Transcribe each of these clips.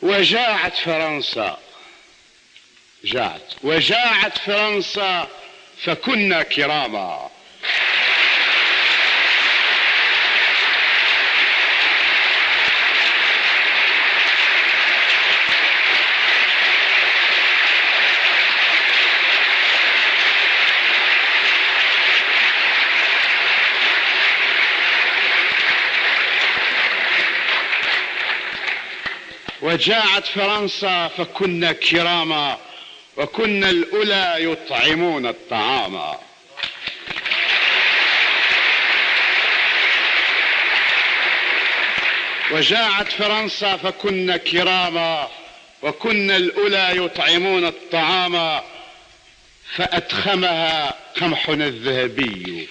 وجاعت فرنسا، وجاعت فرنسا فكنا كراما. وجاعت فرنسا فكنا كراما، وكنا الأولى يطعمون الطعام. وجاعت فرنسا فكنا كراما، وكنا الأولى يطعمون الطعام، فأدخمها قمحنا الذهبي.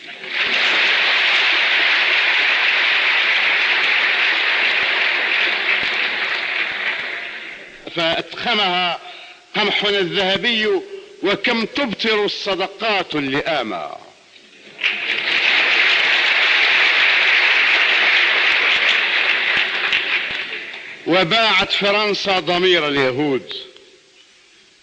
فأدخمها قمحنا الذهبي، وكم تبطر الصدقات اللئاما. وباعت فرنسا ضمير اليهود،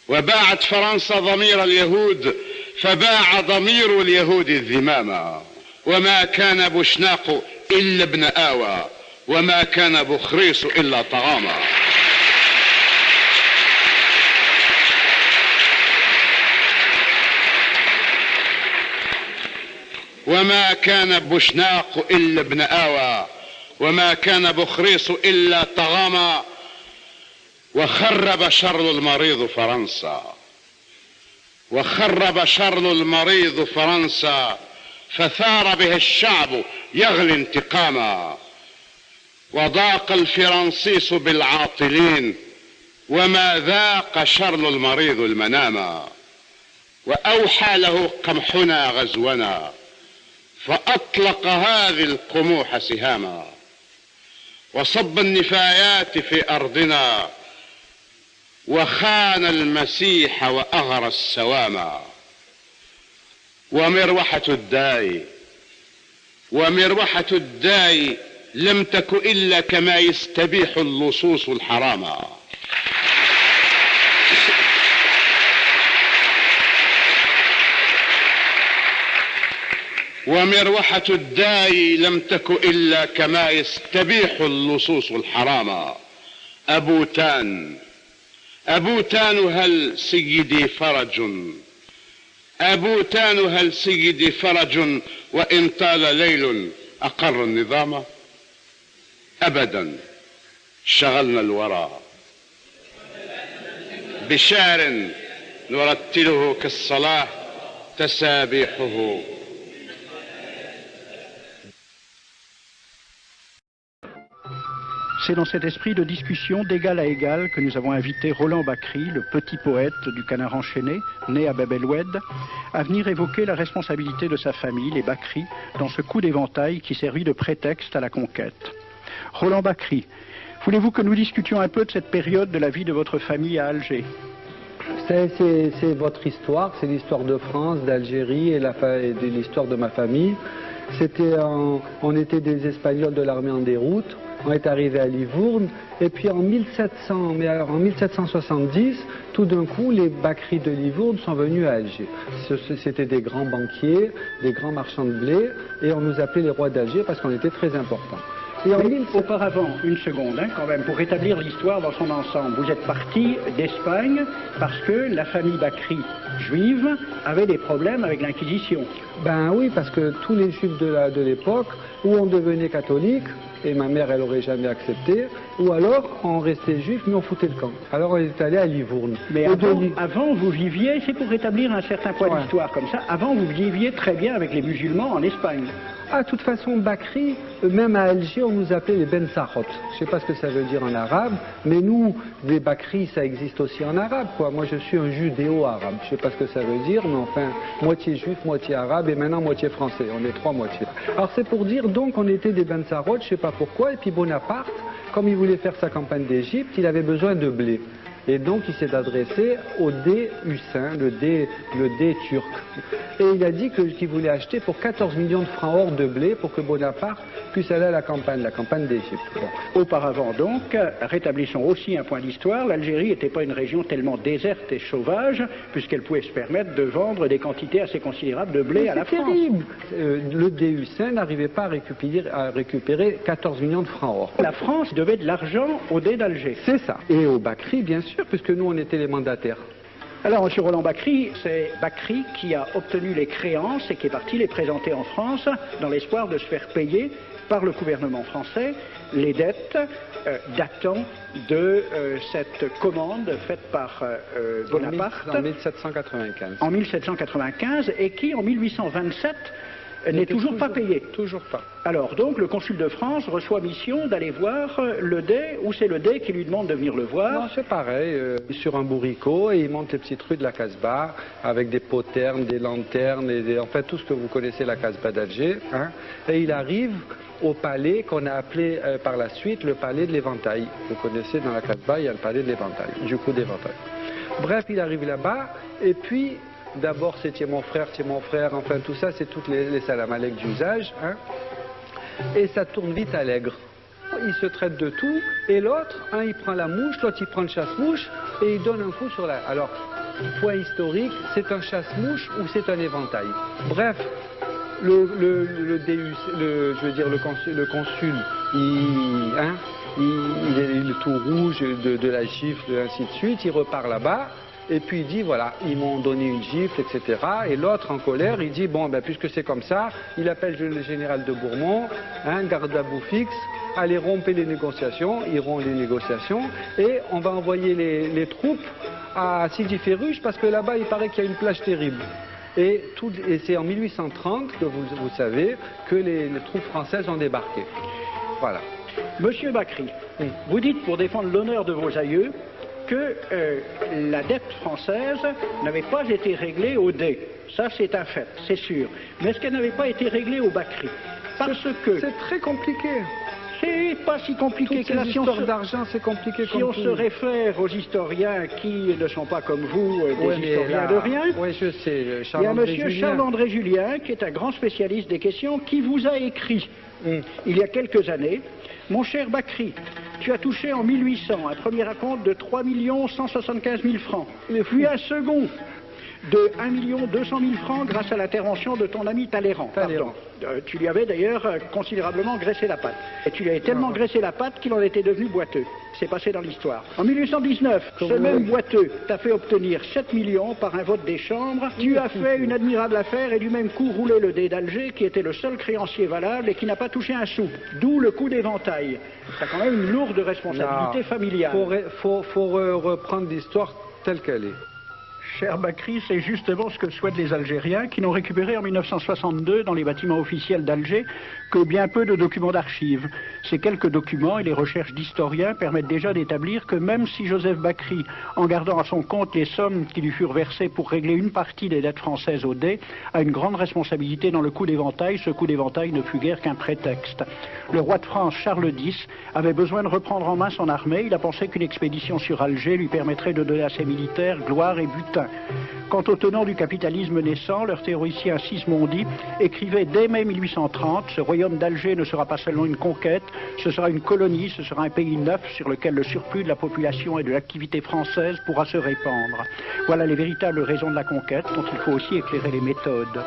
وباعت فرنسا ضمير اليهود، فباع ضمير اليهود الذماما. وما كان بوشناق إلا ابن آوى، وما كان بخريص إلا طعاما. وما كان بوشناق إلا ابن آوى، وما كان بخريص إلا طغاما. وخرب شر المريض فرنسا، وخرب شر المريض فرنسا، فثار به الشعب يغلي انتقاما. وضاق الفرنسيس بالعاطلين، وما ذاق شر المريض المناما. وأوحى له قمحنا غزونا، فأطلق هذه القموح سهاما. وصب النفايات في أرضنا، وخان المسيح وأغرى السواما. ومروحة الداي لم تك إلا كما يستبيح اللصوص الحراما. ومروحة الداي لم تك إلا كما يستبيح اللصوص الحراما. أبوتان هل سيدي فرج، أبوتان هل سيدي فرج، وإن طال ليل أقر النظام. أبدا شغلنا الورى بشعر نرتله كالصلاة تسابيحه. C'est dans cet esprit de discussion d'égal à égal que nous avons invité Roland Bakri, le petit poète du Canard enchaîné, né à Bab el-Oued, à venir évoquer la responsabilité de sa famille, les Bakri, dans ce coup d'éventail qui servit de prétexte à la conquête. Roland Bakri, voulez-vous que nous discutions un peu de cette période de la vie de votre famille à Alger? C'est votre histoire, c'est l'histoire de France, d'Algérie et de l'histoire de ma famille. On était des Espagnols de l'armée en déroute. On est arrivé à Livourne, et puis en 1770, tout d'un coup, les Bakri de Livourne sont venus à Alger. C'était des grands banquiers, des grands marchands de blé, et on nous appelait les rois d'Alger parce qu'on était très importants. Auparavant, une seconde, quand même, pour rétablir l'histoire dans son ensemble, vous êtes parti d'Espagne parce que la famille Bakri juive avait des problèmes avec l'Inquisition. Ben oui, parce que tous les juifs de l'époque, ou on devenait catholique, et ma mère, elle n'aurait jamais accepté, ou alors on restait juif, mais on foutait le camp. Alors on est allé à Livourne. Mais avant vous viviez, c'est pour rétablir un certain point d'histoire comme ça, avant vous viviez très bien avec les musulmans en Espagne. Ah, de toute façon, Bakri, même à Alger, on nous appelait les Ben Sahot. Je ne sais pas ce que ça veut dire en arabe, mais nous, les Bakri, ça existe aussi en arabe, quoi. Moi, je suis un judéo-arabe. Je ne sais pas ce que ça veut dire, mais enfin, moitié juif, moitié arabe, et maintenant moitié français. On est trois moitiés. Alors, c'est pour dire, donc, on était des Ben Sahot, je ne sais pas pourquoi, et puis Bonaparte, comme il voulait faire sa campagne d'Égypte, il avait besoin de blé. Et donc il s'est adressé au Dey Hussein, le Dey turc. Et il a dit qu'il voulait acheter pour 14 millions de francs or de blé pour que Bonaparte puisse aller à la campagne d'Égypte. Bon. Auparavant donc, rétablissons aussi un point d'histoire, l'Algérie n'était pas une région tellement déserte et sauvage, puisqu'elle pouvait se permettre de vendre des quantités assez considérables de blé à la France. C'est terrible. Le Dey Hussein n'arrivait pas à récupérer 14 millions de francs or. La France devait de l'argent au Dey d'Alger. C'est ça. Et au Bakri, bien sûr, puisque nous, on était les mandataires. Alors, M. Roland Bakri, c'est Bakri qui a obtenu les créances et qui est parti les présenter en France dans l'espoir de se faire payer par le gouvernement français les dettes datant de cette commande faite par Bonaparte en 1795. En 1795 et qui, en 1827, n'est toujours pas payé. Toujours pas. Alors donc le consul de France reçoit mission d'aller voir le Dey, ou c'est le Dey qui lui demande de venir le voir? Non, c'est pareil, sur un bourricot, et il monte les petites rues de la Casbah avec des poternes, des lanternes, et en fait tout ce que vous connaissez la Casbah d'Alger. Hein, et il arrive au palais qu'on a appelé par la suite le palais de l'Éventail. Vous connaissez, dans la Casbah, il y a le palais de l'Éventail, du coup d'Éventail. Bref, il arrive là-bas, et puis d'abord c'est tiens mon frère, enfin tout ça, c'est toutes les salam alek d'usage, hein, et ça tourne vite à l'aigre. Ils se traitent de tout, et l'autre, un il prend la mouche, l'autre il prend le chasse-mouche, et il donne un coup sur la... Alors, point historique, c'est un chasse-mouche ou c'est un éventail? Bref, le consul, il est tout rouge de la gifle, et ainsi de suite, il repart là-bas. Et puis il dit, voilà, ils m'ont donné une gifle, etc. Et l'autre, en colère, il dit, bon, ben, puisque c'est comme ça, il appelle le général de Bourmont, garde à vous fixe, allez rompre les négociations, ils rompent les négociations, et on va envoyer les troupes à Sidi Ferruche, parce que là-bas, il paraît qu'il y a une plage terrible. Et c'est en 1830 que vous savez que les troupes françaises ont débarqué. Voilà. Monsieur Bakri, vous dites, pour défendre l'honneur de vos aïeux, que la dette française n'avait pas été réglée au Dey. Ça, c'est un fait, c'est sûr. Mais est-ce qu'elle n'avait pas été réglée au Bakri? Parce que... C'est très compliqué. C'est pas si compliqué que la science d'argent, c'est compliqué. Si on se réfère aux historiens qui ne sont pas comme vous, des historiens de rien, oui, je sais, il y a monsieur Charles-André Julien, qui est un grand spécialiste des questions, qui vous a écrit, il y a quelques années, mon cher Bakri, tu as touché en 1800 un premier acompte de 3 175 000 francs, puis un second de 1 200 000 francs grâce à l'intervention de ton ami Talleyrand. Tu lui avais d'ailleurs considérablement graissé la patte. Et tu lui avais tellement graissé la patte qu'il en était devenu boiteux. C'est passé dans l'histoire. En 1819, ce même boiteux t'a fait obtenir 7 millions par un vote des chambres. Tu as fait une admirable affaire et du même coup roulé le Dey d'Alger, qui était le seul créancier valable et qui n'a pas touché un sou. D'où le coup d'éventail. C'est quand même une lourde responsabilité familiale. Faut reprendre l'histoire telle qu'elle est. Cher Bakri, c'est justement ce que souhaitent les Algériens, qui n'ont récupéré en 1962 dans les bâtiments officiels d'Alger que bien peu de documents d'archives. Ces quelques documents et les recherches d'historiens permettent déjà d'établir que même si Joseph Bakri, en gardant à son compte les sommes qui lui furent versées pour régler une partie des dettes françaises au Dey, a une grande responsabilité dans le coup d'éventail, ce coup d'éventail ne fut guère qu'un prétexte. Le roi de France, Charles X, avait besoin de reprendre en main son armée. Il a pensé qu'une expédition sur Alger lui permettrait de donner à ses militaires gloire et butin. Quant aux tenants du capitalisme naissant, leur théoricien Sismondi écrivait dès mai 1830 « Ce royaume d'Alger ne sera pas seulement une conquête, ce sera une colonie, ce sera un pays neuf sur lequel le surplus de la population et de l'activité française pourra se répandre. » Voilà les véritables raisons de la conquête dont il faut aussi éclairer les méthodes.